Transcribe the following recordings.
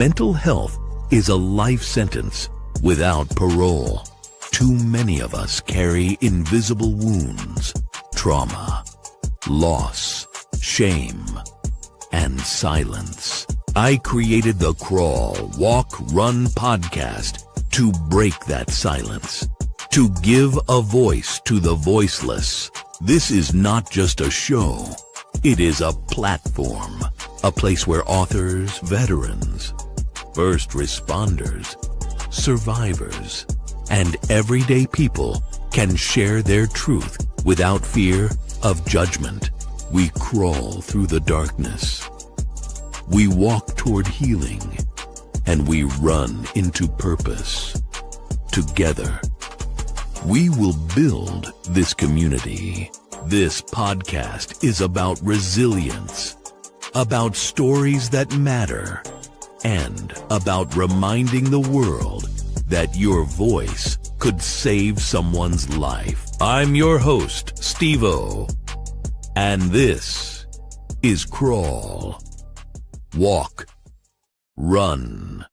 Mental health is a life sentence without parole. Too many of us carry invisible wounds, trauma, loss, shame, and silence. I created the Crawl, Walk, Run podcast to break that silence, to give a voice to the voiceless. This is not just a show. It is a platform, a place where authors, veterans, first responders, survivors, and everyday people can share their truth without fear of judgment. We crawl through the darkness. We walk toward healing, and we run into purpose. Together, we will build this community. This podcast is about resilience, about stories that matter, and about reminding the world that your voice could save someone's life. I'm your host, Steve-O, and this is Crawl, Walk, Run.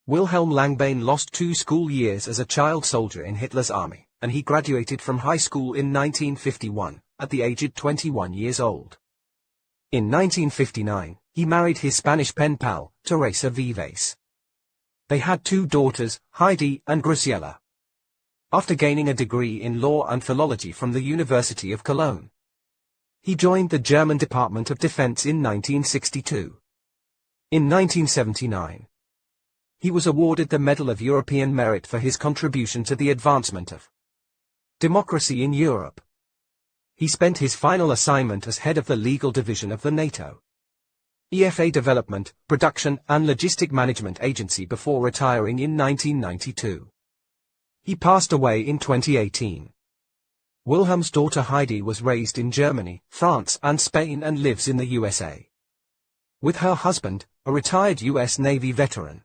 Wilhelm Langbein lost 2 school years as a child soldier in Hitler's army, and he graduated from high school in 1951, at the age of 21 years old. In 1959, he married his Spanish pen pal, Teresa Vives. They had 2 daughters, Heidi and Graciela. After gaining a degree in law and philology from the University of Cologne, he joined the German Department of Defense in 1962. In 1979, he was awarded the Medal of European Merit for his contribution to the advancement of democracy in Europe. He spent his final assignment as head of the legal division of the NATO EFA Development, Production and Logistic Management Agency before retiring in 1992. He passed away in 2018. Wilhelm's daughter Heidi was raised in Germany, France and Spain and lives in the USA with her husband, a retired US Navy veteran.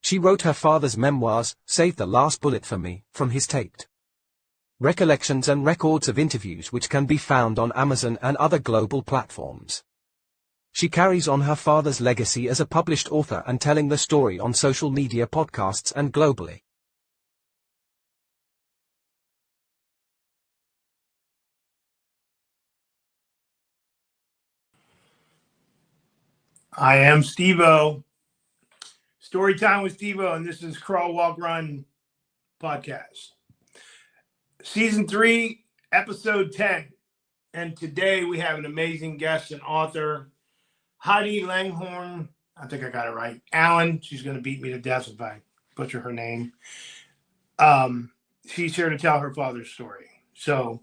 She wrote her father's memoirs, Save the Last Bullet for Me, from his taped recollections and records of interviews which can be found on Amazon and other global platforms. She carries on her father's legacy as a published author and telling the story on social media, podcasts and globally. I am Steve-O. Storytime with Steve-O, and this is Crawl, Walk, Run podcast. Season 3, episode 10. And today we have an amazing guest and author, Heidi Langbein. I think I got it right. Allen. She's going to beat me to death if I butcher her name. She's here to tell her father's story. So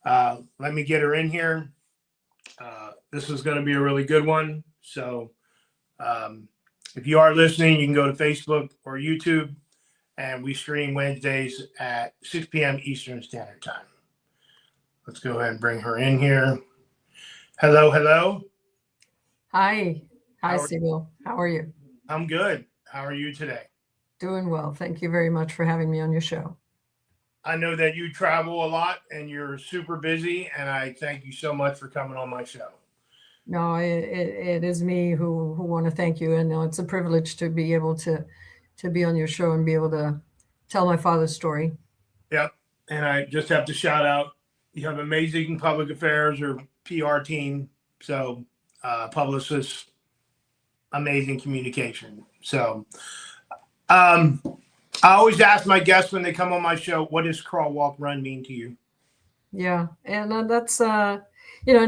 let me get her in here. This is going to be a really good one. So if you are listening, you can go to Facebook or YouTube, and we stream Wednesdays at 6 p.m. Eastern Standard Time. Let's go ahead and bring her in here. Hello, hello. Hi. Hi, Steve-O. How are you? I'm good. How are you today? Doing well. Thank you very much for having me on your show. I know that you travel a lot and you're super busy, and I thank you so much for coming on my show. No, it is me who want to thank you. And it's a privilege to be able to be on your show and be able to tell my father's story. Yep. And I just have to shout out, you have amazing public affairs or PR team. So publicists, amazing communication. So I always ask my guests when they come on my show, what does Crawl, Walk, Run mean to you? Yeah. And that's, and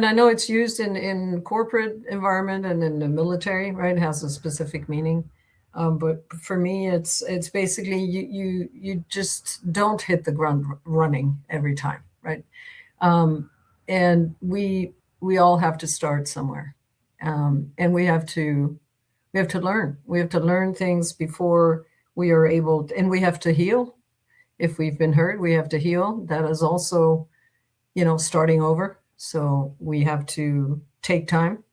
I know it's used in corporate environment and in the military, right? It has a specific meaning. But for me, it's basically you just don't hit the ground running every time, right? And we all have to start somewhere, and we have to learn. We have to learn things before we are able to, and we have to heal. If we've been hurt, we have to heal. That is also, starting over. So we have to take time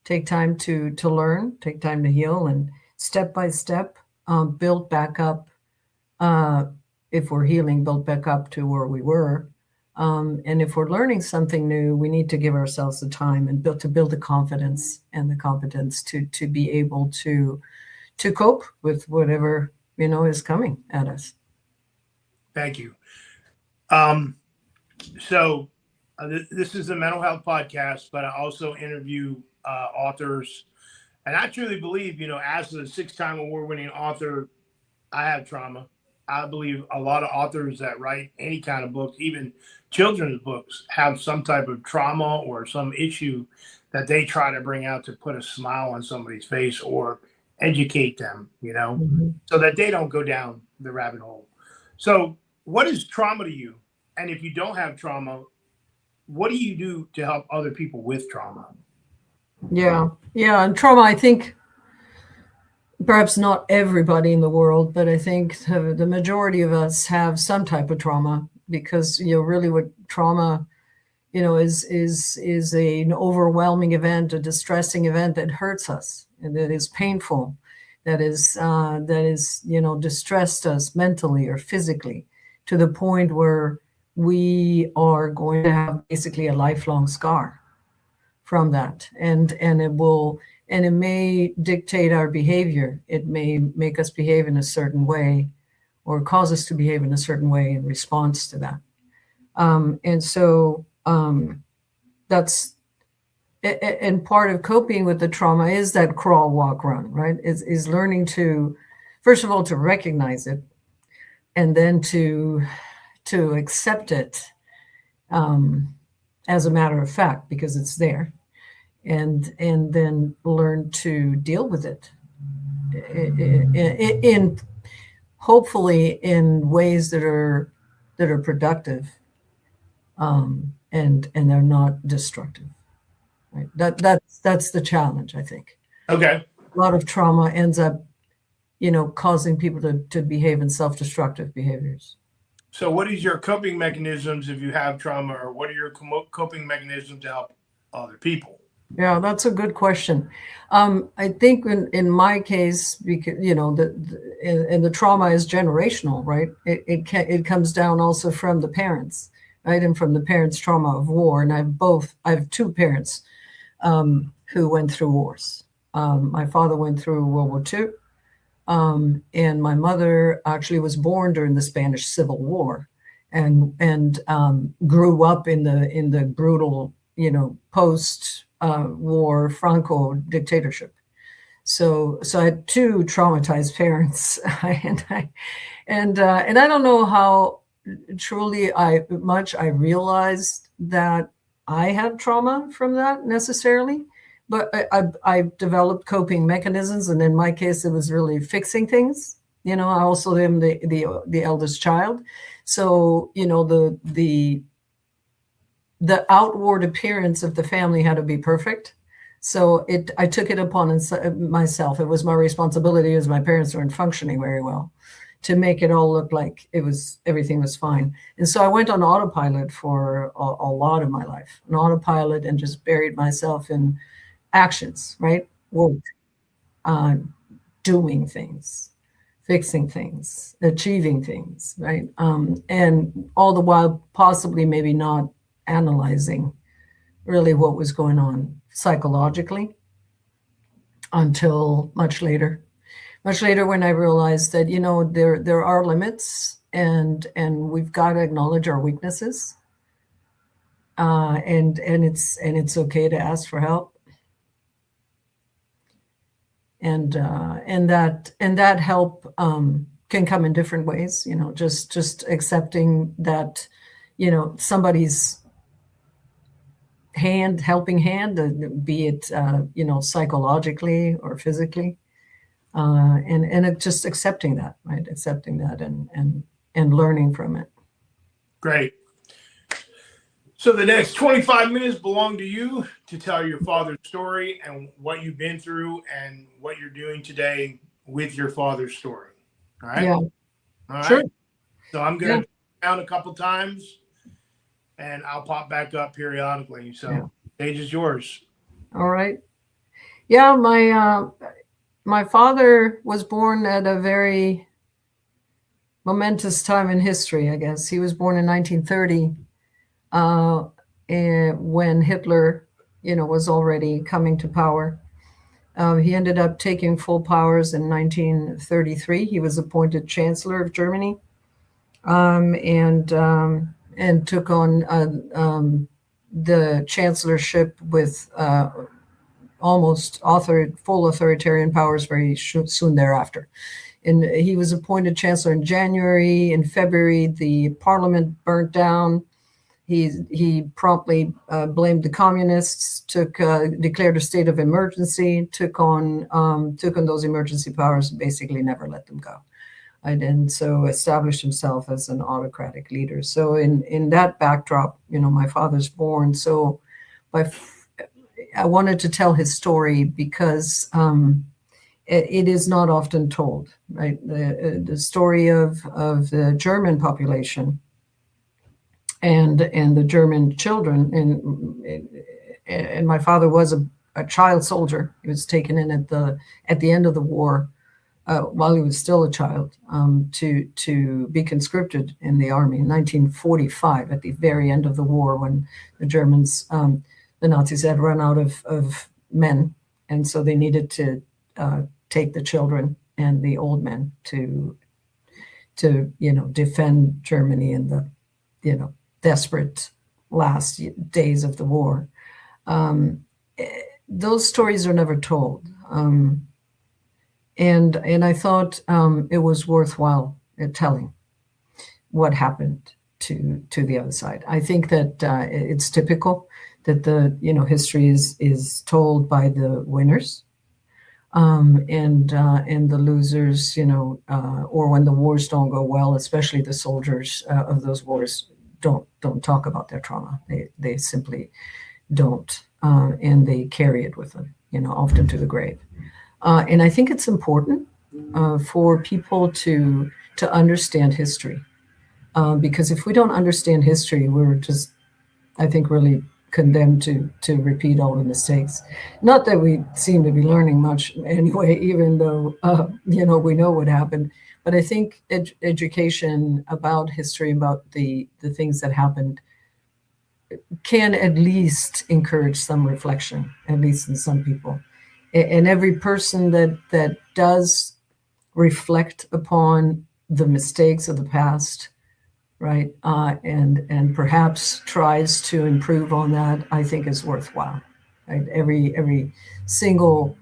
to learn, take time to heal, and step by step, build back up. If we're healing, build back up to where we were. And if we're learning something new, we need to give ourselves the time and build the confidence and the competence to be able to cope with whatever, is coming at us. Thank you. So this is a mental health podcast, but I also interview authors. And I truly believe, as a 6-time award-winning author, I have trauma. I believe a lot of authors that write any kind of book, even children's books, have some type of trauma or some issue that they try to bring out to put a smile on somebody's face or educate them, so that they don't go down the rabbit hole. So what is trauma to you? And if you don't have trauma, what do you do to help other people with trauma? Yeah. And trauma, I think, perhaps not everybody in the world, but I think the majority of us have some type of trauma, because really what trauma is an overwhelming event, a distressing event that hurts us and that is painful, that is distressed us mentally or physically, to the point where we are going to have basically a lifelong scar from that, and it may dictate our behavior. It may make us behave in a certain way, or cause us to behave in a certain way in response to that. And so that's, and part of coping with the trauma is that crawl, walk, run, right? Is learning to, first of all, to recognize it, and then to accept it as a matter of fact, because it's there. And then learn to deal with it in hopefully in ways that are productive, and they're not destructive. Right? That's the challenge, I think. Okay. A lot of trauma ends up, causing people to behave in self-destructive behaviors. So what is your coping mechanisms if you have trauma, or what are your coping mechanisms to help other people? Yeah, that's a good question. I think in my case, because the trauma is generational, right? It comes down also from the parents, right, and from the parents' trauma of war. And I have 2 parents who went through wars. My father went through World War II, and my mother actually was born during the Spanish Civil War, and grew up in the brutal, post war Franco dictatorship. So I had 2 traumatized parents, and I don't know how truly I realized that I had trauma from that necessarily, but I developed coping mechanisms, and in my case, it was really fixing things. I also am the eldest child, so the outward appearance of the family had to be perfect. So I took it upon myself. It was my responsibility, as my parents weren't functioning very well, to make it all look like everything was fine. And so I went on autopilot for a lot of my life, and just buried myself in actions, right? Work, doing things, fixing things, achieving things, right? And all the while possibly maybe not analyzing really what was going on psychologically, until much later when I realized that there are limits, and we've got to acknowledge our weaknesses, and it's okay to ask for help, and that help can come in different ways. Just accepting that somebody's helping hand, be it psychologically or physically, and just accepting that, right? Accepting that and learning from it. Great. So the next 25 minutes belong to you to tell your father's story and what you've been through and what you're doing today with your father's story. All right. Yeah. All right. Sure. So I'm going to down a couple times, and I'll pop back up periodically. So stage is yours. All right. Yeah, my father was born at a very momentous time in history, I guess. He was born in 1930, and when Hitler, was already coming to power. He ended up taking full powers in 1933. He was appointed Chancellor of Germany, and took on the chancellorship with almost full authoritarian powers very soon thereafter. And he was appointed chancellor in January. In February, the parliament burnt down. He promptly blamed the communists, declared a state of emergency, took on those emergency powers, basically never let them go, and so established himself as an autocratic leader. So in that backdrop, my father's born. So I wanted to tell his story because it is not often told, right? The story of the German population and the German children, and my father was a child soldier. He was taken in at the end of the war, while he was still a child, to be conscripted in the army in 1945, at the very end of the war, when the Germans, the Nazis had run out of men, and so they needed to take the children and the old men to defend Germany in the desperate last days of the war. Those stories are never told, and I thought it was worthwhile telling what happened to the other side. I think that it's typical that the history is told by the winners, and the losers, or when the wars don't go well, especially the soldiers of those wars don't talk about their trauma. They simply don't, and they carry it with them, often to the grave. And I think it's important for people to understand history, because if we don't understand history, we're just, I think, really condemned to repeat all the mistakes. Not that we seem to be learning much anyway, even though we know what happened. But I think education about history, about the things that happened, can at least encourage some reflection, at least in some people. And every person that does reflect upon the mistakes of the past, right, and perhaps tries to improve on that, I think is worthwhile. Right? Every single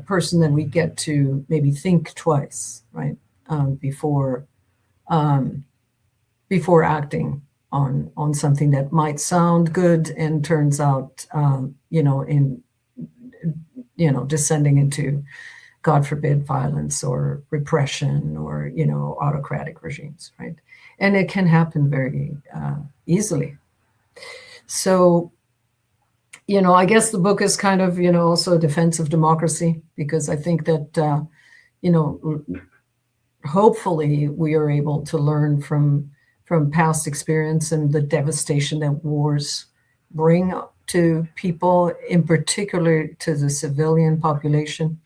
person that we get to maybe think twice, right, before acting on something that might sound good and turns out, descending into, God forbid, violence or repression or autocratic regimes, right? And it can happen very easily. So, I guess the book is kind of, also a defense of democracy, because I think that, hopefully we are able to learn from past experience and the devastation that wars bring to people, in particular to the civilian population,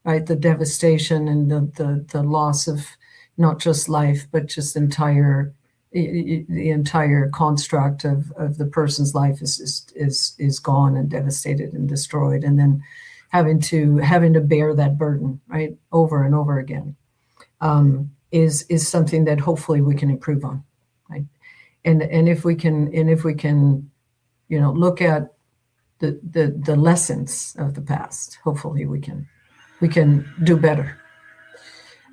right? The devastation and the loss of not just life, but just the entire construct of the person's life is gone and devastated and destroyed, and then having to bear that burden, right, over and over again, is something that hopefully we can improve on, right? And if we can look at the lessons of the past, hopefully we can do better.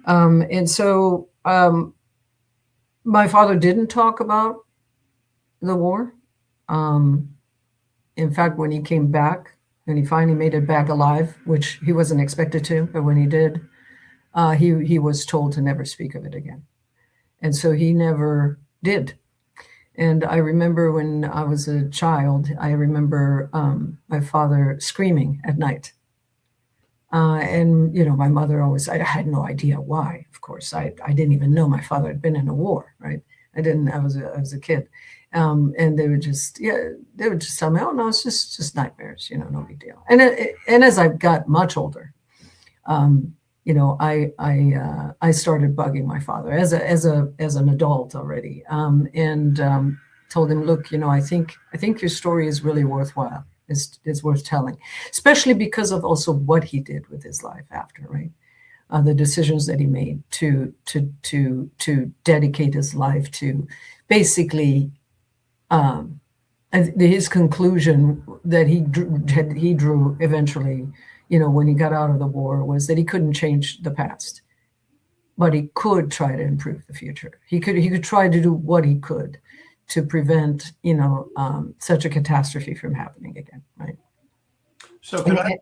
And so my father didn't talk about the war. In fact, when he came back and he finally made it back alive, which he wasn't expected to, but when he did, he was told to never speak of it again. And so he never did. And I remember when I was a child, I remember my father screaming at night. And, my mother always, I had no idea why, of course. I didn't even know my father had been in a war, right? I was a kid. And they would just tell me, oh, no, it's just nightmares, no big deal. And as I got much older, I started bugging my father as an adult already. told him, look, I think your story is really worthwhile. It's worth telling, especially because of also what he did with his life after, right? The decisions that he made to dedicate his life to basically his conclusion that he drew eventually, when he got out of the war, was that he couldn't change the past, but he could try to improve the future. He could try to do what he could to prevent, such a catastrophe from happening again, right? So can I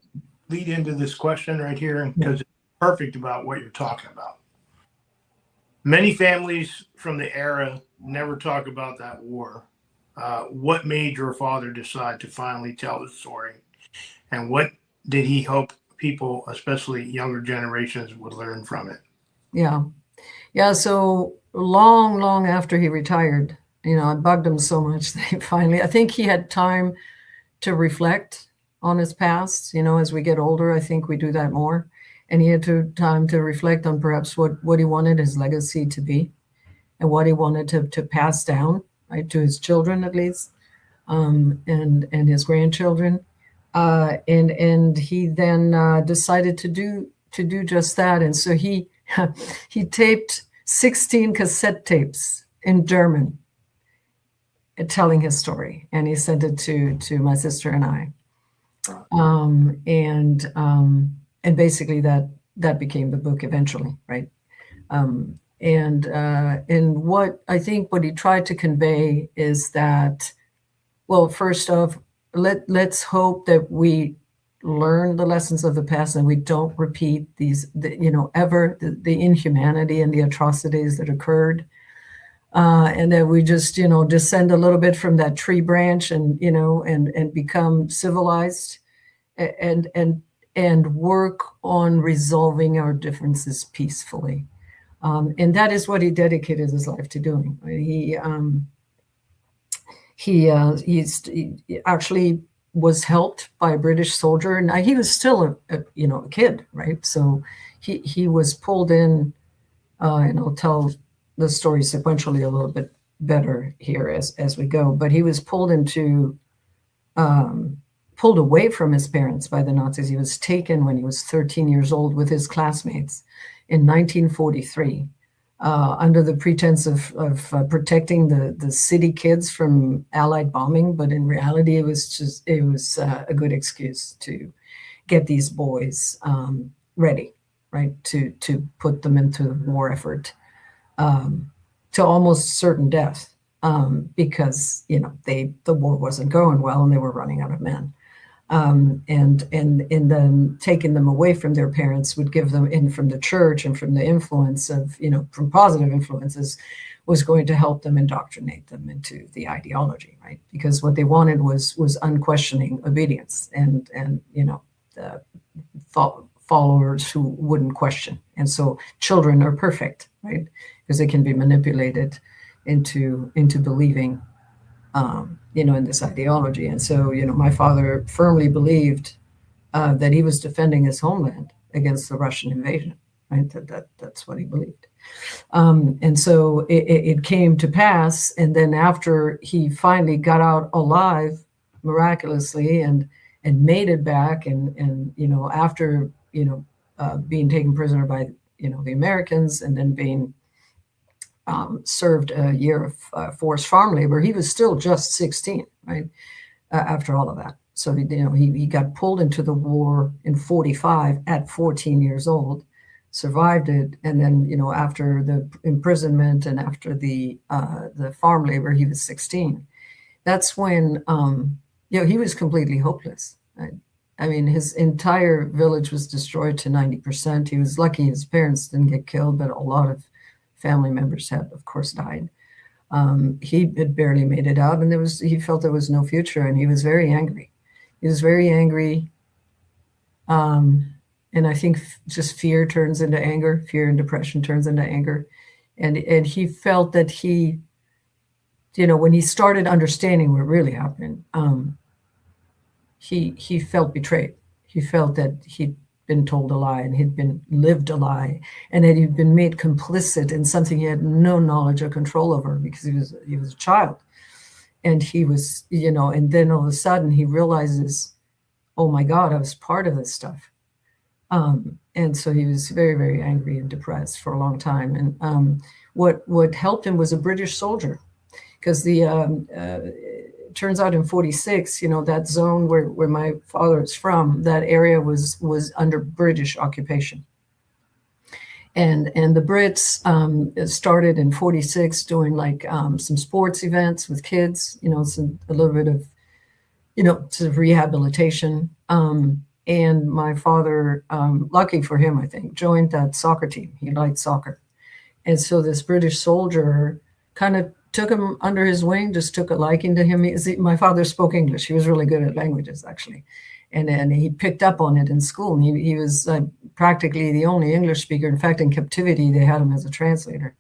lead into this question right here? Because it's perfect about what you're talking about. Many families from the era never talk about that war. What made your father decide to finally tell the story? And what did he hope people, especially younger generations, would learn from it? Yeah. So long after he retired, I bugged him so much that he finally, I think he had time to reflect on his past. As we get older, I think we do that more. And he had time to reflect on perhaps what he wanted his legacy to be and what he wanted to pass down, right, to his children at least, and his grandchildren. And he then decided to do just that. And so he taped 16 cassette tapes in German telling his story, and he sent it to my sister and I. And basically that became the book eventually, right? And what I think what he tried to convey is that, well, first off, let's hope that we learn the lessons of the past and we don't repeat the inhumanity and the atrocities that occurred, and that we just descend a little bit from that tree branch and become civilized and work on resolving our differences peacefully. And that is what he dedicated his life to doing. He actually was helped by a British soldier, and he was still a kid, right? So he was pulled in, and I'll tell the story sequentially a little bit better here as we go. But he was pulled away from his parents by the Nazis. He was taken when he was 13 years old with his classmates in 1943, under the pretense of protecting the city kids from Allied bombing. But in reality, it was a good excuse to get these boys ready, right, to put them into the war effort, to almost certain death, because the war wasn't going well and they were running out of men. And then taking them away from their parents would give them in from the church and from the influence of, from positive influences, was going to help them indoctrinate them into the ideology, right? Because what they wanted was unquestioning obedience and the followers who wouldn't question. And so children are perfect, right? Because they can be manipulated into believing in this ideology. And so, my father firmly believed that he was defending his homeland against the Russian invasion, right? That's what he believed. And so it came to pass. And then after he finally got out alive, miraculously, and made it back, and after, being taken prisoner by, the Americans, and then being served a year of forced farm labor, he was still just 16, right? After all of that. So, he got pulled into the war in 45 at 14 years old, survived it. And then, after the imprisonment and after the farm labor, he was 16. That's when, he was completely hopeless. Right? I mean, his entire village was destroyed to 90%. He was lucky his parents didn't get killed, but a lot of family members had, of course, died. He had barely made it out, and he felt there was no future, and he was very angry. He was very angry, and I think just fear turns into anger. Fear and depression turns into anger, and he felt that he, when he started understanding what really happened, he felt betrayed. He felt that he'd been told a lie and he'd been lived a lie, and that he'd been made complicit in something he had no knowledge or control over because he was a child. And he was, and then all of a sudden he realizes, oh my God, I was part of this stuff. And so he was very, very angry and depressed for a long time. And what helped him was a British soldier, because it turns out in 46, that zone where my father is from, that area was under British occupation. And the Brits started in 46 doing like some sports events with kids, a little bit of, sort of rehabilitation. And my father, lucky for him, I think, joined that soccer team. He liked soccer. And so this British soldier kind of took him under his wing, just took a liking to him. My father spoke English. He was really good at languages, actually. And he picked up on it in school. And he was practically the only English speaker. In fact, in captivity, they had him as a translator,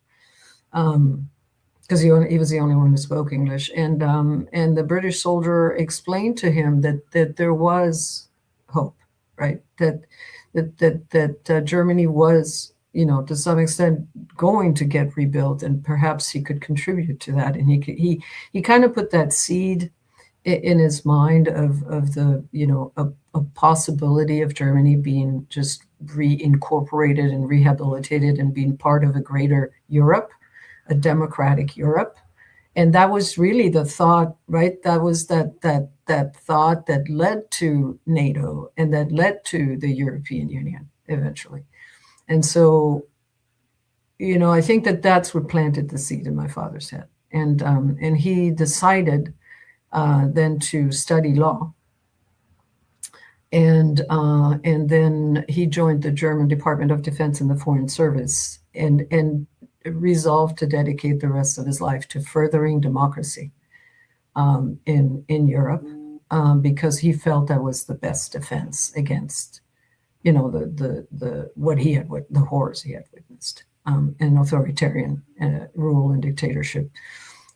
because he was the only one who spoke English. And the British soldier explained to him that there was hope, right? That Germany was, to some extent, going to get rebuilt, and perhaps he could contribute to that. And he kind of put that seed in his mind of the, a possibility of Germany being just reincorporated and rehabilitated and being part of a greater Europe, a democratic Europe. And that was really the thought, right? That was that thought that led to NATO and that led to the European Union eventually. And so, I think that's what planted the seed in my father's head. And he decided then to study law. And then he joined the German Department of Defense in the Foreign Service and resolved to dedicate the rest of his life to furthering democracy in Europe, because he felt that was the best defense against, the horrors he had witnessed, and authoritarian rule and dictatorship,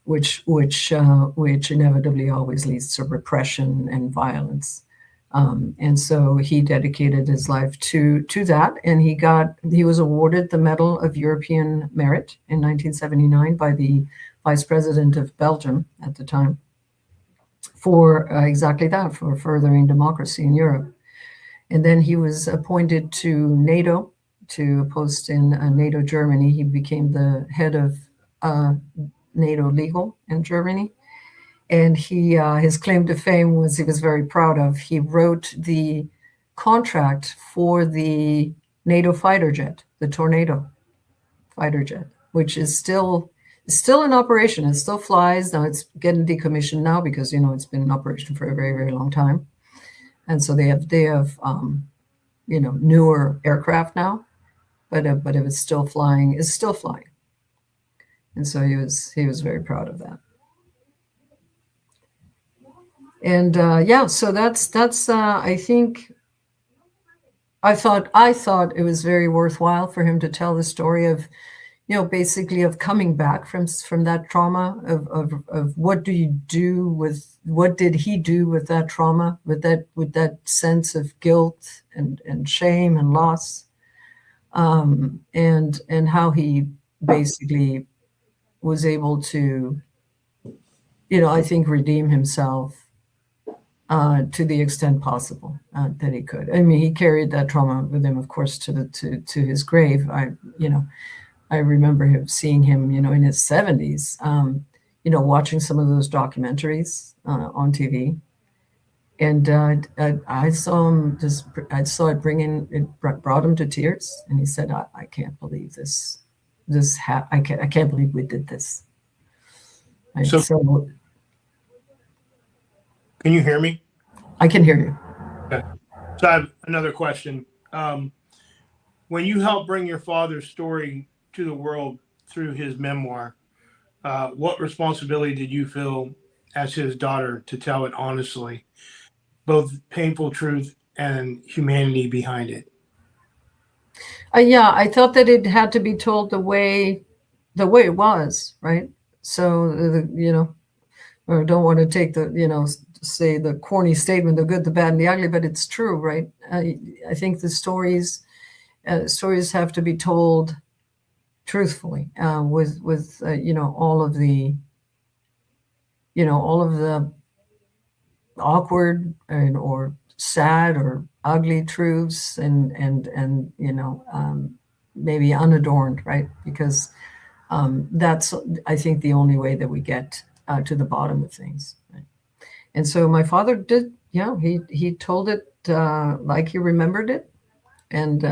which inevitably always leads to repression and violence. And so he dedicated his life to that, and he was awarded the Medal of European Merit in 1979 by the Vice President of Belgium at the time for exactly that, for furthering democracy in Europe. And then he was appointed to NATO, to a post in NATO Germany. He became the head of NATO legal in Germany. And his claim to fame was, he was very proud of, he wrote the contract for the NATO fighter jet, the Tornado fighter jet, which is still in operation. It still flies. Now it's getting decommissioned now because, it's been in operation for a very, very long time. And so they have newer aircraft now, but if it's still flying, it's still flying. And so he was very proud of that. And so that's I think I thought it was very worthwhile for him to tell the story of, basically of coming back from that trauma, of what did he do with that trauma, with that sense of guilt and shame and loss, and how he basically was able to, I think, redeem himself to the extent possible that he could. I mean, he carried that trauma with him, of course, to his grave. I remember seeing him, in his 70s, watching some of those documentaries on TV, and I saw him I saw it brought him to tears, and he said, "I can't believe this. I can't believe we did this." Right? So can you hear me? I can hear you. Okay. So I have another question. When you helped bring your father's story to the world through his memoir, what responsibility did you feel as his daughter to tell it honestly, both painful truth and humanity behind it? I thought that it had to be told the way it was, right? So, or don't want to take the, say the corny statement, the good, the bad, and the ugly, but it's true, right? I think the stories have to be told truthfully, with all of the, all of the awkward or sad or ugly truths and maybe unadorned, right? Because that's, I think, the only way that we get to the bottom of things. Right? And so my father did, he told it like he remembered it, and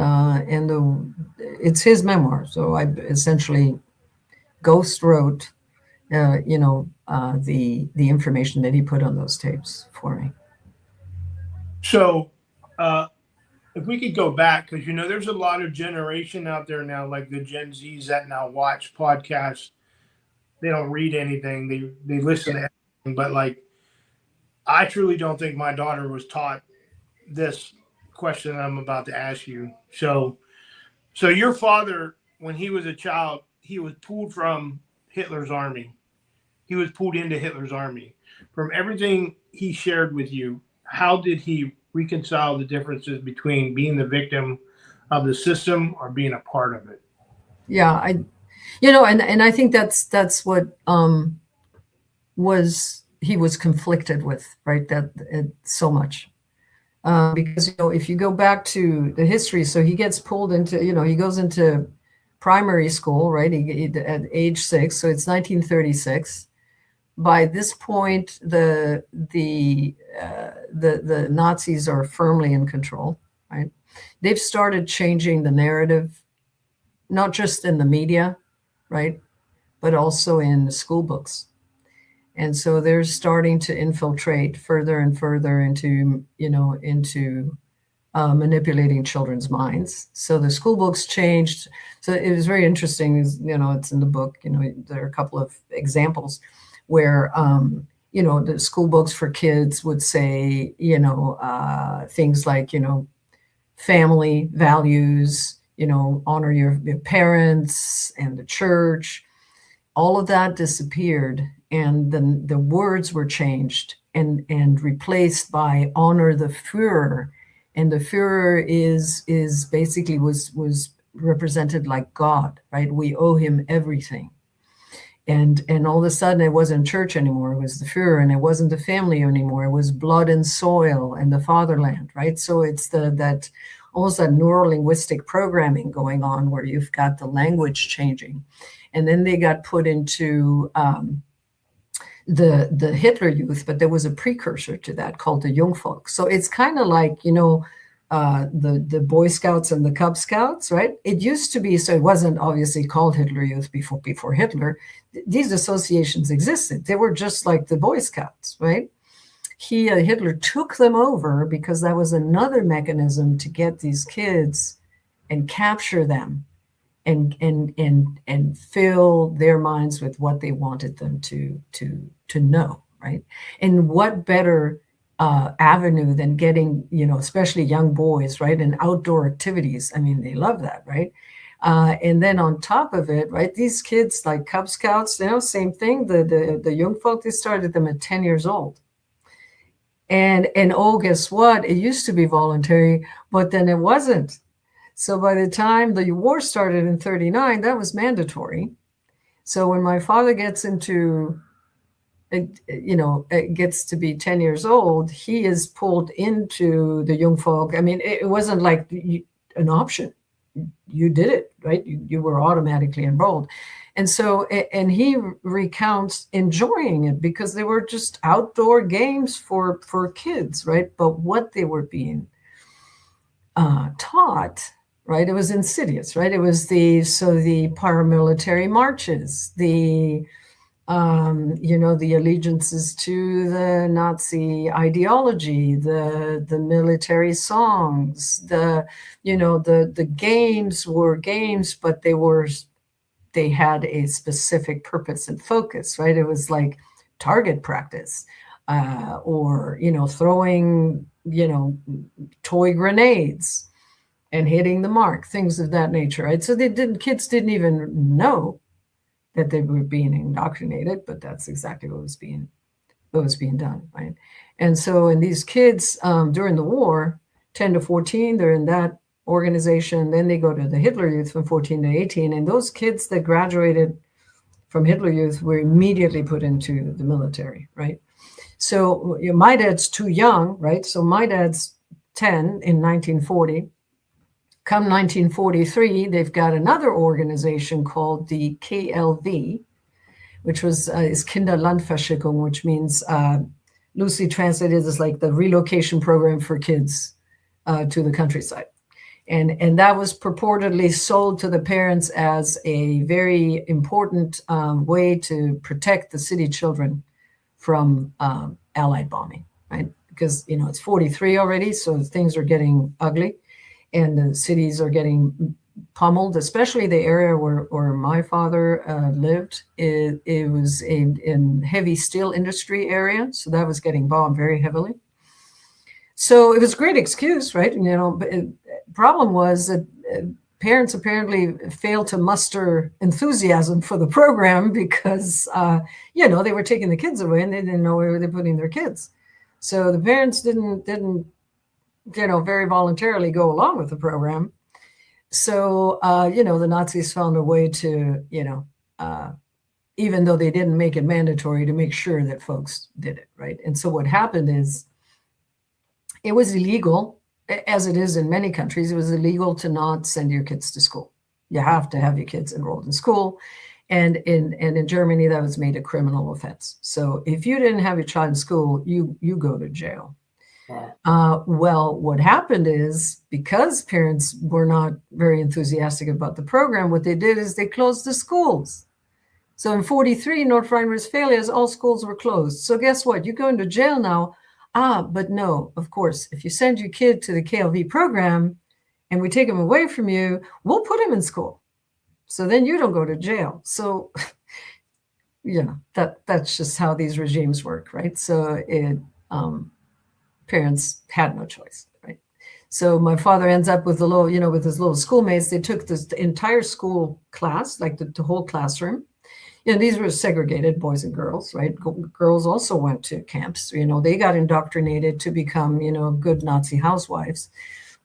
it's his memoir. So I essentially ghost wrote, the information that he put on those tapes for me. So, if we could go back, because there's a lot of generation out there now, like the Gen Zs that now watch podcasts. They don't read anything. They listen to everything. But like, I truly don't think my daughter was taught this question I'm about to ask you. So your father, when he was a child, he was pulled from Hitler's army. He was pulled into Hitler's army. From everything he shared with you, how did he reconcile the differences between being the victim of the system or being a part of it? Yeah, and I think that's what he was conflicted with, right? That so much. Because if you go back to the history, so he gets pulled into, he goes into primary school, right? He at age 6, so it's 1936. By this point, the Nazis are firmly in control, right? They've started changing the narrative, not just in the media, right, but also in the school books. And so they're starting to infiltrate further and further into manipulating children's minds. So the school books changed. So it was very interesting. It's in the book. There are a couple of examples where the school books for kids would say things like family values, honor your parents and the church. All of that disappeared, and then the words were changed and replaced by honor the Führer. And the Führer is basically was represented like God, right? We owe him everything. And all of a sudden it wasn't church anymore. It was the Führer, and it wasn't the family anymore. It was blood and soil and the fatherland, right? So it's that almost that neurolinguistic programming going on where you've got the language changing. And then they got put into the Hitler Youth, but there was a precursor to that called the Jungvolk. So it's kind of like, the Boy Scouts and the Cub Scouts, right? It used to be, so it wasn't obviously called Hitler Youth before Hitler. These associations existed. They were just like the Boy Scouts, right? Hitler took them over because that was another mechanism to get these kids and capture them and fill their minds with what they wanted them to know, right? And what better avenue than getting, especially young boys, right, and outdoor activities. I mean, they love that, right? And then on top of it, right, these kids like Cub Scouts, same thing. The young folk, they started them at 10 years old. And oh, guess what? It used to be voluntary, but then it wasn't. So by the time the war started in 1939, that was mandatory. So when my father gets into, gets to be 10 years old, he is pulled into the Jungvolk. I mean, it wasn't like an option. You did it, right? You were automatically enrolled. And so, and he recounts enjoying it because they were just outdoor games for kids, right? But what they were being taught, right? It was insidious, right? It was the paramilitary marches, the allegiances to the Nazi ideology, the military songs, the games were games, but they had a specific purpose and focus, right? It was like target practice, or throwing toy grenades and hitting the mark, things of that nature, right? So kids didn't even know that they were being indoctrinated, but that's exactly what was being done, right? And so, in these kids during the war, 10 to 14, they're in that organization. Then they go to the Hitler Youth from 14 to 18, and those kids that graduated from Hitler Youth were immediately put into the military, right? So my dad's too young, right? So my dad's 10 in 1940. Come 1943, they've got another organization called the KLV, which was is Kinderlandverschickung, which means loosely translated is like the relocation program for kids to the countryside. And that was purportedly sold to the parents as a very important way to protect the city children from Allied bombing, right? Because, it's 43 already, so things are getting ugly. And the cities are getting pummeled, especially the area where my father lived. It was in heavy steel industry area, so that was getting bombed very heavily. So it was a great excuse, right? But problem was that parents apparently failed to muster enthusiasm for the program because, they were taking the kids away and they didn't know where they were putting their kids. So the parents didn't very voluntarily go along with the program. So, the Nazis found a way to, even though they didn't make it mandatory, to make sure that folks did it, right? And so what happened is it was illegal, as it is in many countries, it was illegal to not send your kids to school. You have to have your kids enrolled in school. And in Germany, that was made a criminal offense. So if you didn't have your child in school, you go to jail. Well, what happened is because parents were not very enthusiastic about the program, what they did is they closed the schools. So in 43, North Rhine-Westphalia, all schools were closed. So guess what? You're going to jail now. But no, of course, if you send your kid to the KLV program and we take him away from you, we'll put him in school. So then you don't go to jail. So, that's just how these regimes work, right? So parents had no choice, right? So my father ends up with with his little schoolmates. They took the entire school class, like the whole classroom. These were segregated, boys and girls, right? Girls also went to camps. They got indoctrinated to become, good Nazi housewives.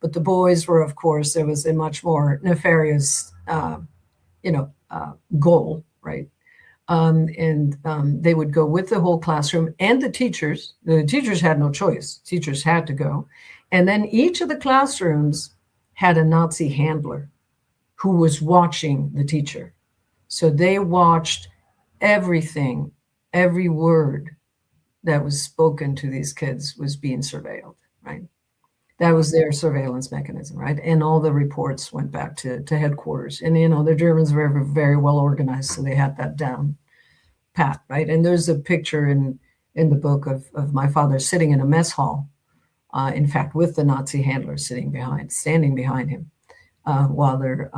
But the boys were, of course, there was a much more nefarious, goal, right? They would go with the whole classroom and the teachers. The teachers had no choice. Teachers had to go. And then each of the classrooms had a Nazi handler who was watching the teacher. So they watched everything, every word that was spoken to these kids was being surveilled, right? That was their surveillance mechanism, right? And all the reports went back to headquarters. And, the Germans were very, very well organized, so they had that down pat, right? And there's a picture in the book of my father sitting in a mess hall, in fact, with the Nazi handler standing behind him while they're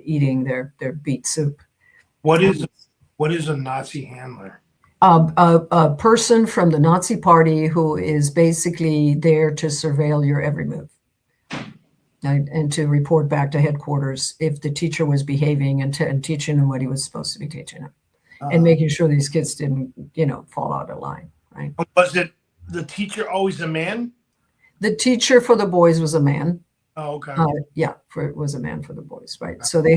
eating their beet soup. What is a Nazi handler? A person from the Nazi party who is basically there to surveil your every move, right? And to report back to headquarters if the teacher was behaving and teaching them what he was supposed to be teaching them, and making sure these kids didn't, fall out of line, right? Was it the teacher always a man? The teacher for the boys was a man. Oh, okay. It was a man for the boys, right? So they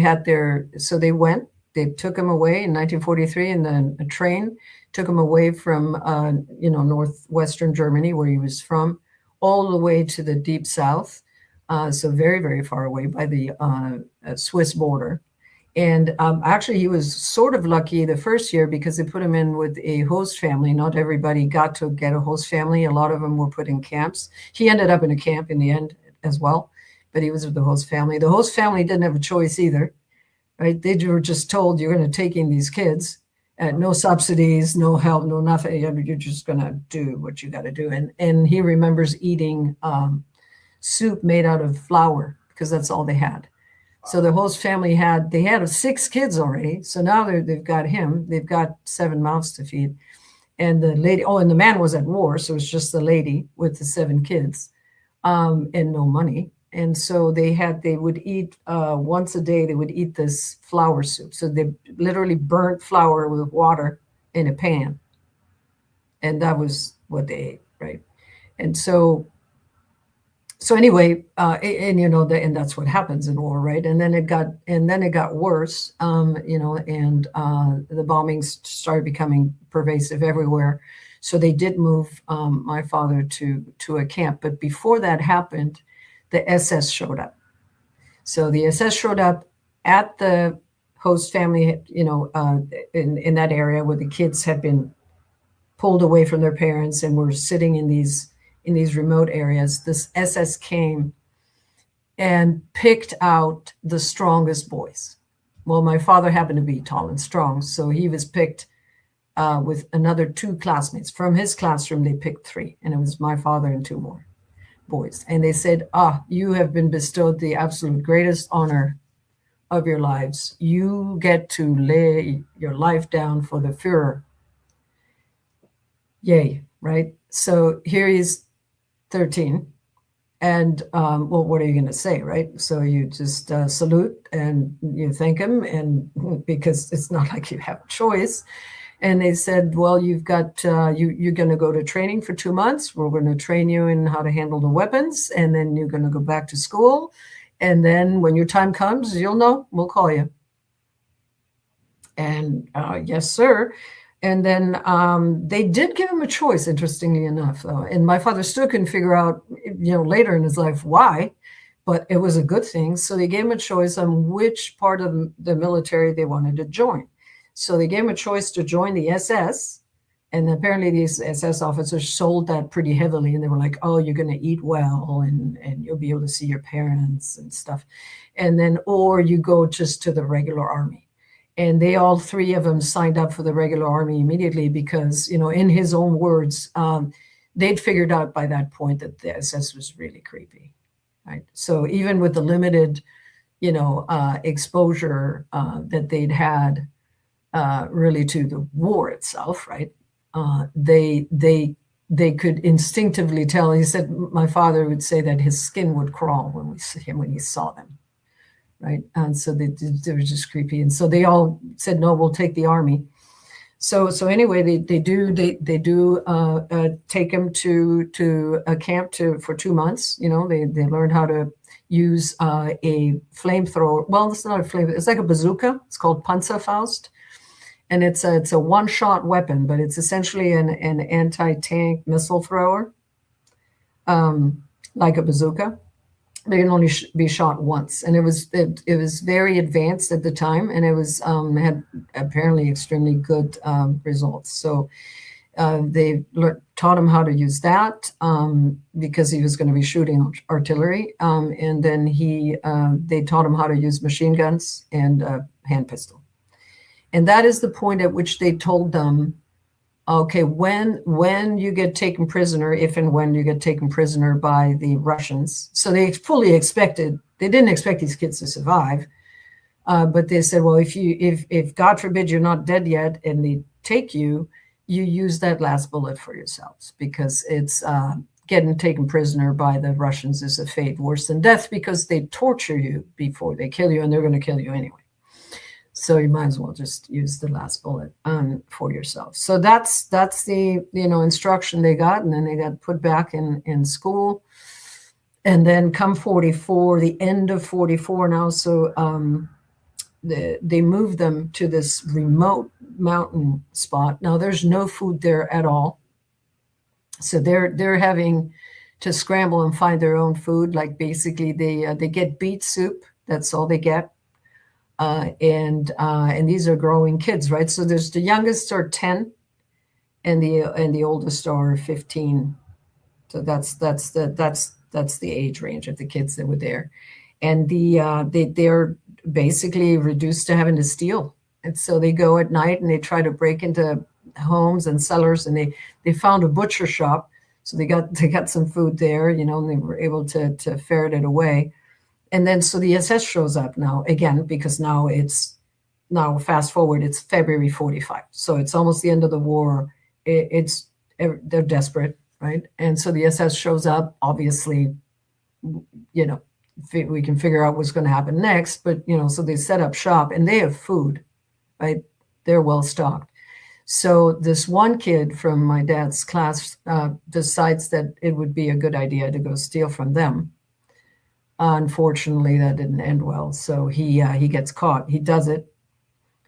took him away in 1943, and then a train took him away from, northwestern Germany, where he was from, all the way to the deep south. So very, very far away by the Swiss border. And actually, he was sort of lucky the first year because they put him in with a host family. Not everybody got to get a host family. A lot of them were put in camps. He ended up in a camp in the end as well, but he was with the host family. The host family didn't have a choice either. Right? They were just told you're going to take in these kids, no subsidies, no help, no nothing. You're just going to do what you got to do. And he remembers eating soup made out of flour because that's all they had. So the host family had 6 kids already. So now they've got him. They've got 7 mouths to feed. And the lady, and the man was at war. So it was just the lady with the 7 kids and no money. And so they would eat once a day, they would eat this flour soup. So they literally burnt flour with water in a pan. And that was what they ate, right? And so So anyway, and you know, and that's what happens in war, right? And then it got worse, you know, and the bombings started becoming pervasive everywhere. So they did move my father to a camp. But before that happened, the SS showed up. So the SS showed up at the host family, you know, in that area where the kids had been pulled away from their parents and were sitting in these remote areas. This SS came and picked out the strongest boys. Well, my father happened to be tall and strong, so he was picked with another 2 classmates. From his classroom, they picked 3, and it was my father and 2 more boys. And they said, you have been bestowed the absolute greatest honor of your lives. You get to lay your life down for the Führer. Yay, right? So here he's 13. And, well, what are you going to say, right? So you just salute and you thank him, and because it's not like you have a choice. And they said, well, you've got, you're going to go to training for 2 months. We're going to train you in how to handle the weapons. And then you're going to go back to school. And then when your time comes, you'll know, we'll call you. And yes, sir. And then they did give him a choice, interestingly enough, though. And my father still couldn't figure out, you know, later in his life why, but it was a good thing. So they gave him a choice on which part of the military they wanted to join. So they gave him a choice to join the SS. And apparently these SS officers sold that pretty heavily. And they were like, oh, you're going to eat well and you'll be able to see your parents and stuff. And then, or you go just to the regular army. And they, all 3 of them, signed up for the regular army immediately because, you know, in his own words, they'd figured out by that point that the SS was really creepy, right? So even with the limited, you know, exposure that they'd had really to the war itself, right? They could instinctively tell. He said, my father would say that his skin would crawl when he saw them. Right. And so they were just creepy. And so they all said, no, we'll take the army. So anyway, they do take him to a camp for 2 months. You know, they learn how to use a flamethrower. Well, it's not a flamethrower. It's like a bazooka. It's called Panzerfaust. And it's a one-shot weapon, but it's essentially an anti-tank missile thrower, like a bazooka. They can only be shot once, and it was very advanced at the time, and it was had apparently extremely good results. So they taught him how to use that because he was going to be shooting artillery, and then they taught him how to use machine guns and hand pistol, and that is the point at which they told them, okay, when you get taken prisoner, if and when you get taken prisoner by the Russians. So they fully expected, they didn't expect these kids to survive, but they said, well, if God forbid you're not dead yet and they take you, you use that last bullet for yourselves, because it's getting taken prisoner by the Russians is a fate worse than death, because they torture you before they kill you, and they're going to kill you anyway. So you might as well just use the last bullet for yourself. So that's the, you know, instruction they got, and then they got put back in school. And then come 44, the end of 44 now. So they moved them to this remote mountain spot. Now there's no food there at all. So they're having to scramble and find their own food. Like basically they get beet soup. That's all they get. And these are growing kids, right? So there's the youngest are 10, and the oldest are 15. So that's the age range of the kids that were there, and they're basically reduced to having to steal. And so they go at night and they try to break into homes and cellars, and they found a butcher shop, so they got some food there, you know, and they were able to ferret it away. And then so the SS shows up now again, because now fast forward, it's February 45. So it's almost the end of the war. They're desperate, right? And so the SS shows up, obviously, you know, we can figure out what's going to happen next, but, you know, so they set up shop and they have food, right? They're well stocked. So this one kid from my dad's class decides that it would be a good idea to go steal from them. Unfortunately, that didn't end well. So he gets caught. He does it.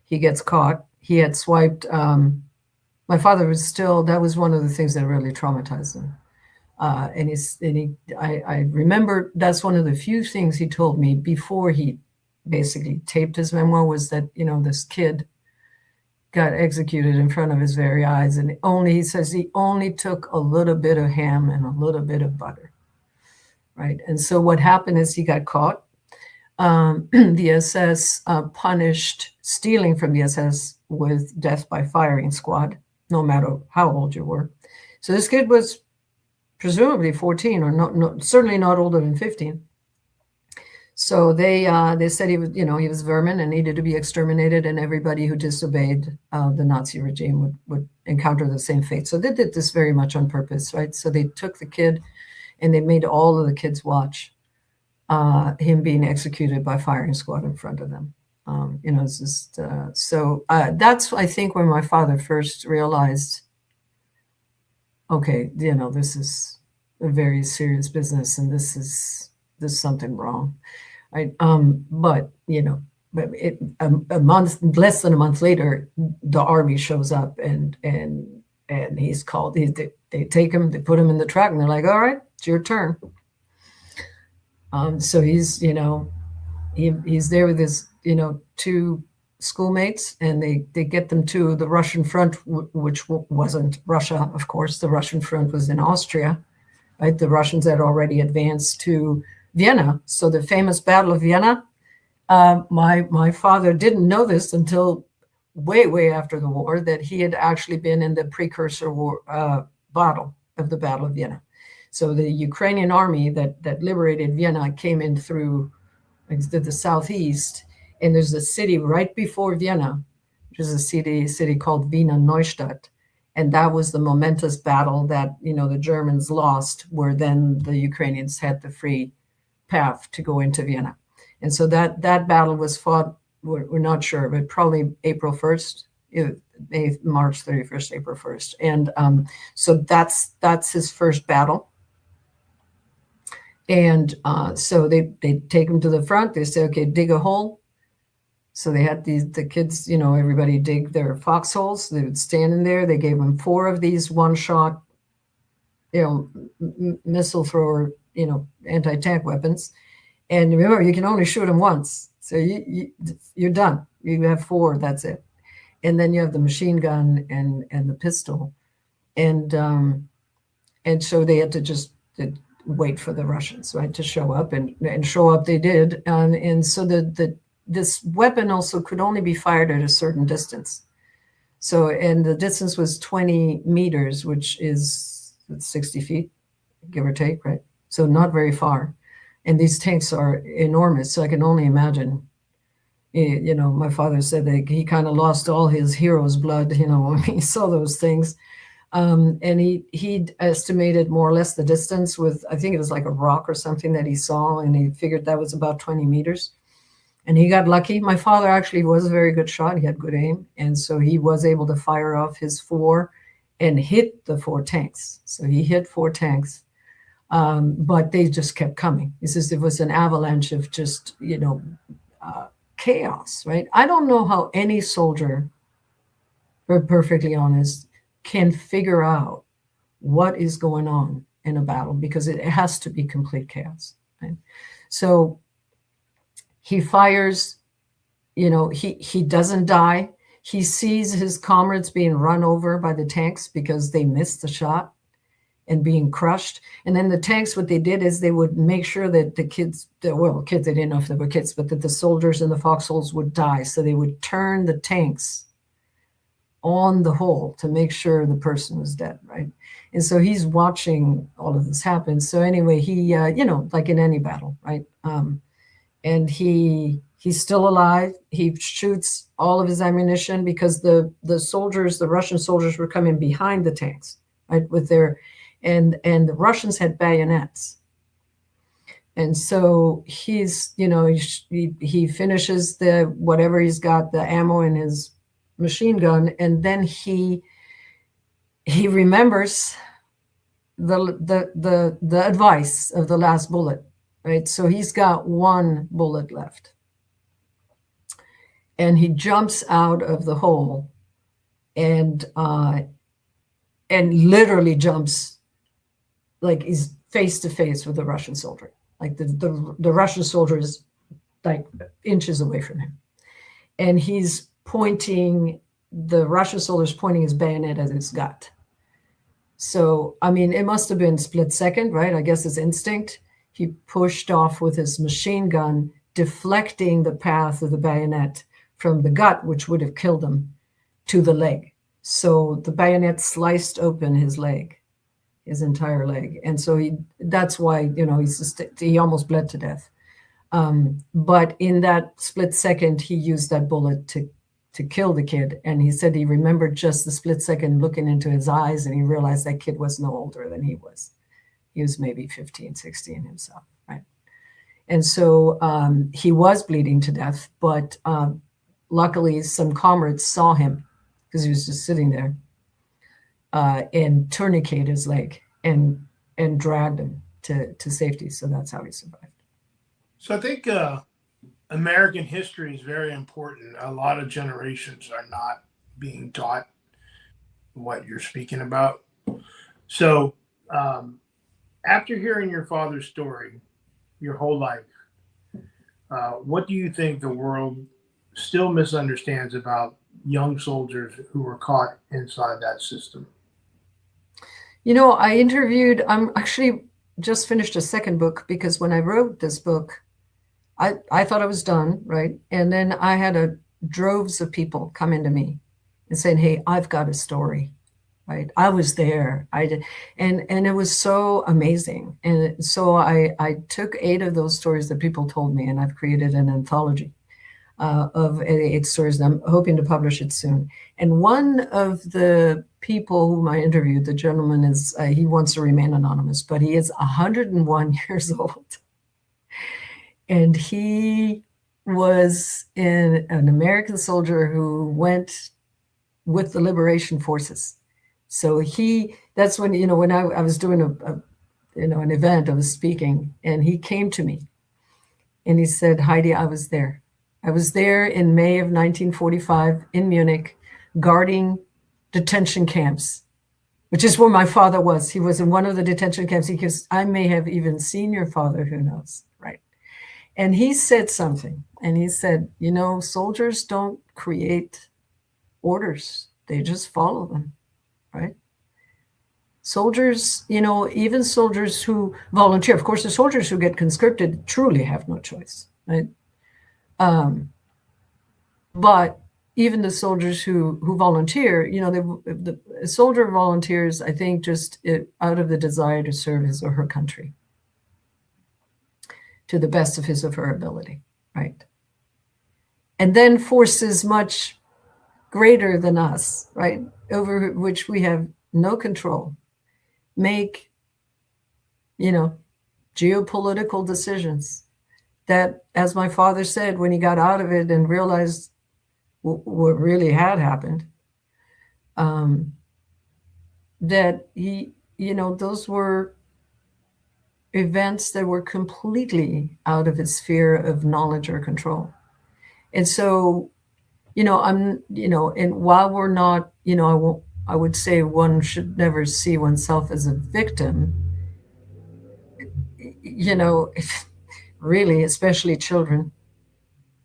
He gets caught. He had swiped. My father was still. That was one of the things that really traumatized him. I remember that's one of the few things he told me before he basically taped his memoir, was that, this kid got executed in front of his very eyes. And he says he only took a little bit of ham and a little bit of butter. Right. And so what happened is he got caught. The SS punished stealing from the SS with death by firing squad, no matter how old you were. So this kid was presumably 14, or certainly not older than 15. So they said he was vermin and needed to be exterminated, and everybody who disobeyed the Nazi regime would encounter the same fate. So they did this very much on purpose, right? So they took the kid and they made all of the kids watch him being executed by firing squad in front of them. It's just that's, I think, when my father first realized, okay, this is a very serious business, and there's something wrong. Right. But less than a month later, the army shows up and he's called. They take him, they put him in the truck, and they're like, all right, it's your turn. So he's there with his, two schoolmates, and they get them to the Russian front, which wasn't Russia, of course. The Russian front was in Austria, right? The Russians had already advanced to Vienna. So the famous Battle of Vienna, my father didn't know this until way after the war, that he had actually been in the precursor war battle of the Battle of Vienna. So the Ukrainian army that liberated Vienna came in through the southeast, and there's a city right before Vienna, which is a city called Wiener Neustadt. And that was the momentous battle that, the Germans lost, where then the Ukrainians had the free path to go into Vienna. And so that battle was fought, we're not sure, but probably April 1st, March 31st, April 1st. And so that's his first battle. And so they take him to the front. They say, okay, dig a hole. So they had the kids, everybody dig their foxholes. They would stand in there. They gave them 4 of these one-shot, missile thrower, anti-tank weapons. And remember, you can only shoot them once. So you're done. You have 4, that's it. And then you have the machine gun and the pistol. And so they had to just wait for the Russians, right, to show up, and show up they did. And so this weapon also could only be fired at a certain distance. So, and the distance was 20 meters, which is 60 feet, give or take, right? So not very far. And these tanks are enormous. So I can only imagine, my father said that he kind of lost all his hero's blood, when he saw those things. And he estimated more or less the distance with, I think it was like a rock or something that he saw, and he figured that was about 20 meters. And he got lucky. My father actually was a very good shot. He had good aim. And so he was able to fire off his 4 and hit the 4 tanks. So he hit 4 tanks, but they just kept coming. He says it was an avalanche of just, chaos, right? I don't know how any soldier, we're perfectly honest, can figure out what is going on in a battle, because it has to be complete chaos, right? So he fires, he doesn't die. He sees his comrades being run over by the tanks because they missed the shot and being crushed. And then the tanks, what they did is they would make sure that the kids, they didn't know if they were kids, but that the soldiers in the foxholes would die. So they would turn the tanks on the hole to make sure the person was dead, right? And so he's watching all of this happen. So anyway, he, like in any battle, right? And he's still alive. He shoots all of his ammunition because the Russian soldiers were coming behind the tanks, right? With and the Russians had bayonets. And so he's, he finishes whatever he's got, the ammo in his machine gun, and then he remembers the advice of the last bullet, right? So he's got one bullet left, and he jumps out of the hole and literally jumps, like he's face to face with the Russian soldier. Like the Russian soldier is like inches away from him, and he's pointing. The Russian soldier's pointing his bayonet at his gut. So, I mean, it must have been split second, right? I guess it's instinct. He pushed off with his machine gun, deflecting the path of the bayonet from the gut, which would have killed him, to the leg. So the bayonet sliced open his leg, his entire leg. And so that's why, he almost bled to death. But in that split second, he used that bullet to kill the kid. And he said he remembered just the split second looking into his eyes, and he realized that kid was no older than he was. He was maybe 15, 16 himself, right? And so he was bleeding to death, but luckily some comrades saw him because he was just sitting there and tourniqueted his leg and dragged him to safety. So that's how he survived. So I think American history is very important. A lot of generations are not being taught what you're speaking about. So after hearing your father's story your whole life, what do you think the world still misunderstands about young soldiers who were caught inside that system? I'm actually just finished a second book, because when I wrote this book, I thought I was done, right? And then I had droves of people come into me and saying, hey, I've got a story, right? I was there. I did. And it was so amazing. And so I took 8 of those stories that people told me, and I've created an anthology of 8 stories, and I'm hoping to publish it soon. And one of the people whom I interviewed, the gentleman he wants to remain anonymous, but he is 101 years old. And he was an American soldier who went with the liberation forces. So that's when, when I was doing an event, I was speaking, and he came to me and he said, Heidi, I was there. I was there in May of 1945 in Munich, guarding detention camps, which is where my father was. He was in one of the detention camps. Because I may have even seen your father, who knows, right? And he said something, and he said, soldiers don't create orders. They just follow them, right? Soldiers, even soldiers who volunteer, of course, the soldiers who get conscripted truly have no choice, right? But even the soldiers who volunteer, the soldier volunteers, I think, just out of the desire to serve his or her country to the best of his or her ability, right? And then forces much greater than us, right, over which we have no control, make, geopolitical decisions that, as my father said, when he got out of it and realized what really had happened, that those were events that were completely out of his sphere of knowledge or control. And so, and while we're not, I would say one should never see oneself as a victim, really, especially children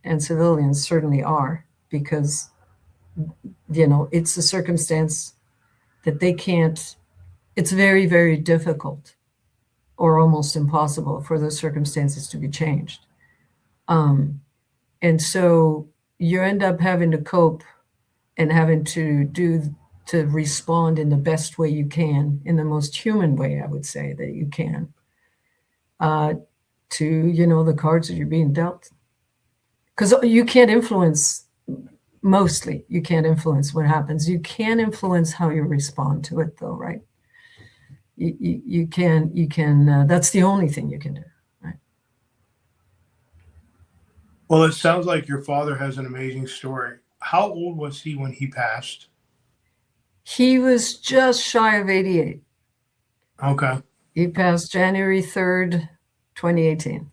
and civilians certainly are, because, it's a circumstance that they can't, it's very, very difficult or almost impossible for those circumstances to be changed. And so you end up having to cope and having to respond in the best way you can, in the most human way, I would say, that you can, to, the cards that you're being dealt. Because you can't influence, mostly, you can't influence what happens. You can influence how you respond to it, though, right? You can, that's the only thing you can do, right? Well, it sounds like your father has an amazing story. how old was he when he passed? He was just shy of 88. Okay. He passed January 3rd, 2018.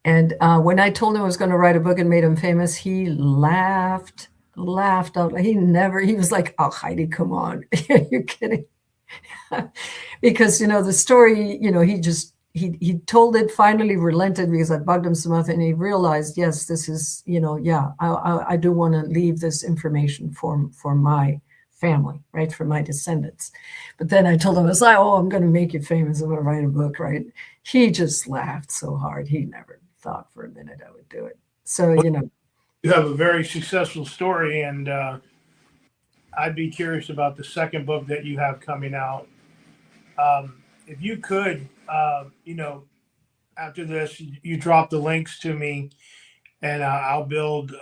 And when I told him I was going to write a book and made him famous, he laughed out. He was like, oh, Heidi, come on. Are you kidding? Because, the story, he told it, finally relented because I bugged him some other, and he realized, yes, this is, I do want to leave this information for my family, right, for my descendants. But then I told him, I was like, oh, I'm going to make you famous. I'm going to write a book, right? He just laughed so hard. He never thought for a minute I would do it. So, You have a very successful story, and I'd be curious about the second book that you have coming out. If you could, after this, you drop the links to me, and I'll build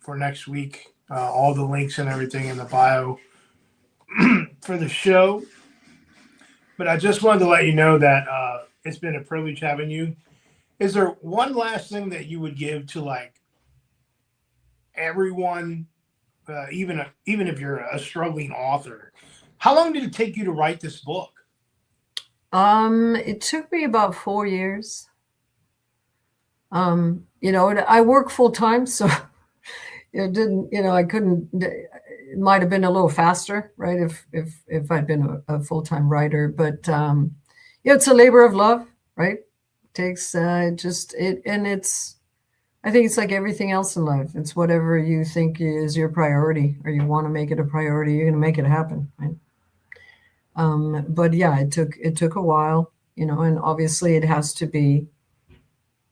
for next week all the links and everything in the bio for the show. But I just wanted to let you know that it's been a privilege having you. Is there one last thing that you would give to like everyone, even if you're a struggling author? How long did it take you to write this book? It took me about 4 years. I work full time, so it didn't, I couldn't, it might have been a little faster, right? If I'd been a full-time writer, but, it's a labor of love, right? It takes, I think it's like everything else in life. It's whatever you think is your priority, or you want to make it a priority, you're going to make it happen, right? But yeah, it took a while, and obviously it has to be,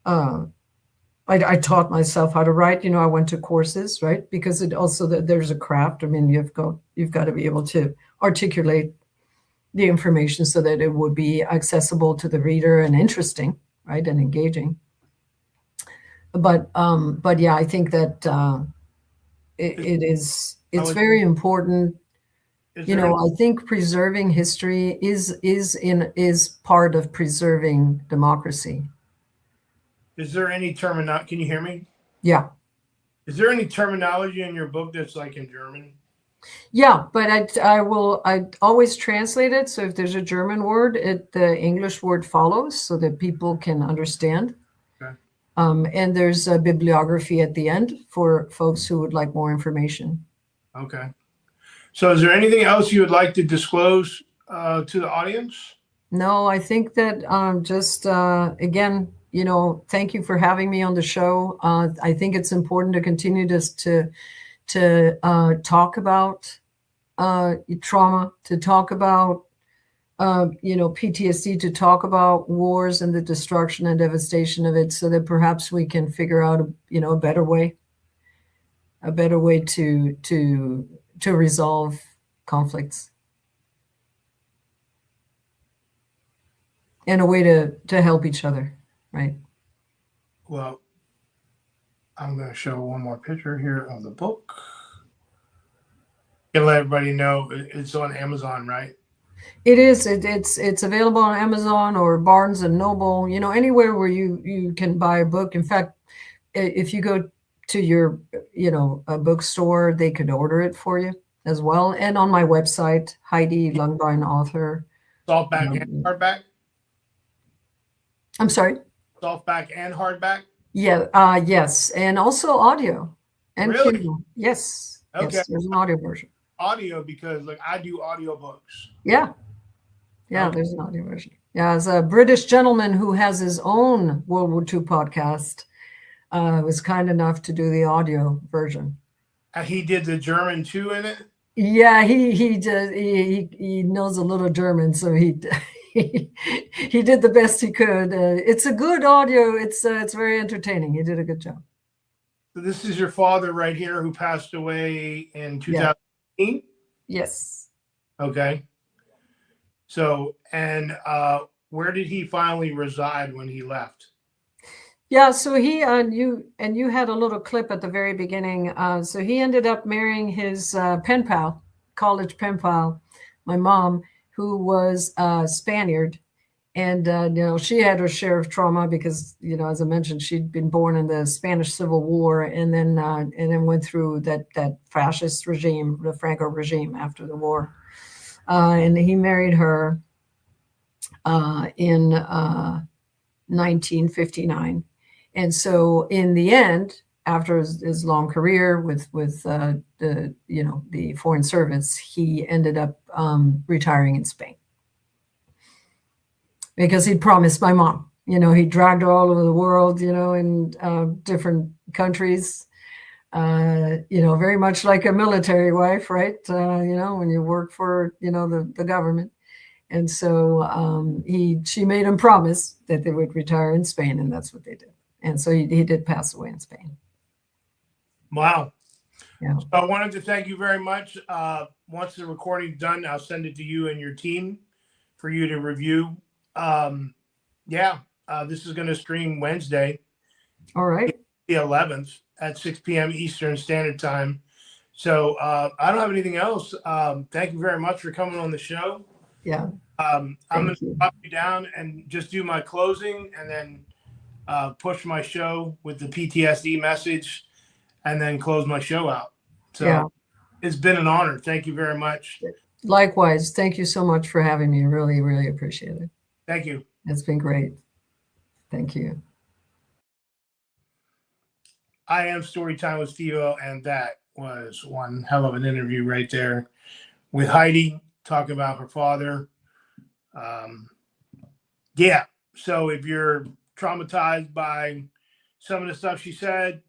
I taught myself how to write, I went to courses, right? Because it also, there's a craft. I mean, you've got to be able to articulate the information so that it would be accessible to the reader and interesting, right? And engaging. But yeah, I think that it's very important. I think preserving history is part of preserving democracy. Is there any terminology? Can you hear me? Yeah. Is there any terminology in your book that's like in German? Yeah, but I always translate it. So if there's a German word, the English word follows so that people can understand. Okay. And there's a bibliography at the end for folks who would like more information. Okay. So is there anything else you would like to disclose to the audience? No, I think that again, thank you for having me on the show. I think it's important to continue to talk about trauma, to talk about PTSD, to talk about wars and the destruction and devastation of it, so that perhaps we can figure out a better way to resolve conflicts, and a way to help each other, right? Well, I'm going to show one more picture here of the book. And let everybody know it's on Amazon, right? It is. It's available on Amazon or Barnes and Noble, anywhere where you can buy a book. In fact, if you go to your, a bookstore, they could order it for you as well. And on my website, Heidi Langbein author. Softback and hardback? I'm sorry? Softback and hardback? Yeah. Yes. And also audio and Really? Kindle. Yes. Okay. Yes, there's an audio version. Audio, because like I do audiobooks. Yeah. Yeah, there's an audio version. Yeah, as a British gentleman who has his own World War II podcast, was kind enough to do the audio version. He did the German too in it? Yeah, he knows a little German, so he did the best he could. It's a good audio. It's very entertaining. He did a good job. So this is your father right here, who passed away in 2018? Yes. Okay. So, and where did he finally reside when he left? Yeah, so he you had a little clip at the very beginning. So he ended up marrying his pen pal, college pen pal, my mom, who was Spaniard, And, she had her share of trauma because, as I mentioned, she'd been born in the Spanish Civil War and then went through that fascist regime, the Franco regime after the war. And he married her in 1959. And so in the end, after his long career with the Foreign Service, he ended up retiring in Spain. Because he'd promised my mom, he dragged her all over the world, in different countries, very much like a military wife, right? When you work for, the government. And so she made him promise that they would retire in Spain, and that's what they did. And so he did pass away in Spain. Wow. Yeah. So I wanted to thank you very much. Once the recording's done, I'll send it to you and your team for you to review. This is going to stream Wednesday. All right. The 11th at 6 p.m. Eastern Standard Time. So I don't have anything else. Thank you very much for coming on the show. Yeah. I'm going to pop you down and just do my closing and then push my show with the PTSD message and then close my show out. So It's been an honor. Thank you very much. Likewise. Thank you so much for having me. Really, really appreciate it. Thank you. It's been great. Thank you. I am Storytime with Steve-O, and that was one hell of an interview right there with Heidi talking about her father. So if you're traumatized by some of the stuff she said,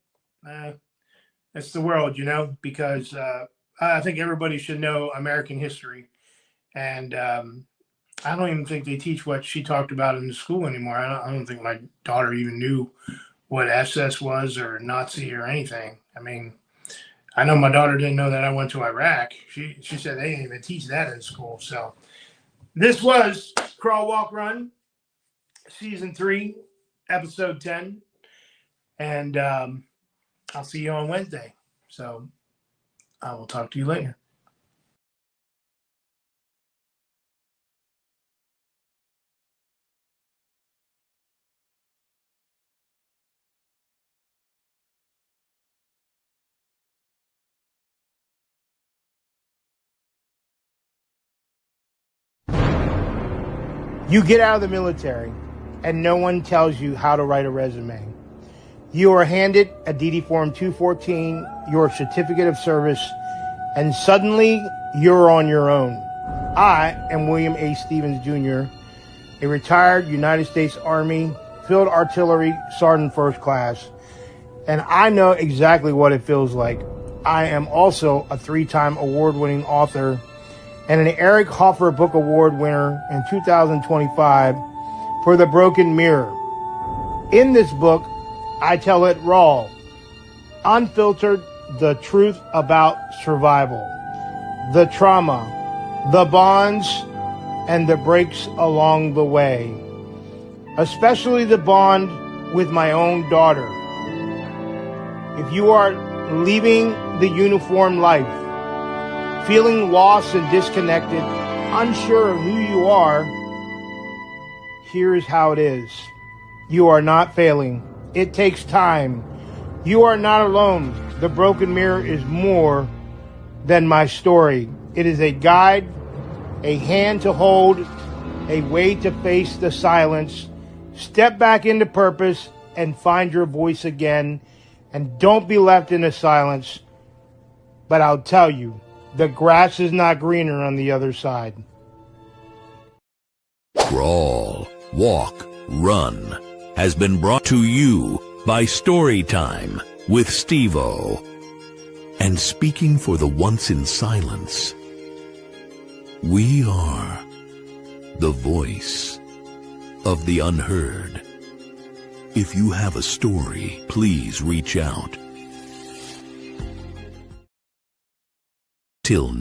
it's the world, because I think everybody should know American history. And I don't even think they teach what she talked about in the school anymore. I don't think my daughter even knew what SS was or Nazi or anything. I mean, I know my daughter didn't know that I went to Iraq. She said they didn't even teach that in school. So this was Crawl, Walk, Run, Season 3, Episode 10. And I'll see you on Wednesday. So I will talk to you later. You get out of the military and no one tells you how to write a resume. You are handed a DD Form 214, your certificate of service, and suddenly you're on your own. I am William A. Stevens, Jr., a retired United States Army Field Artillery Sergeant First Class, and I know exactly what it feels like. I am also a 3-time award-winning author and an Eric Hoffer Book Award winner in 2025 for The Broken Mirror. In this book, I tell it raw, unfiltered, the truth about survival, the trauma, the bonds, and the breaks along the way, especially the bond with my own daughter. If you are leaving the uniform life, feeling lost and disconnected, unsure of who you are, here's how it is. You are not failing. It takes time. You are not alone. The Broken Mirror is more than my story. It is a guide, a hand to hold, a way to face the silence, step back into purpose, and find your voice again. And don't be left in the silence. But I'll tell you, the grass is not greener on the other side. Crawl, Walk, Run has been brought to you by Storytime with Steve-O. And speaking for the once in silence, we are the voice of the unheard. If you have a story, please reach out. Till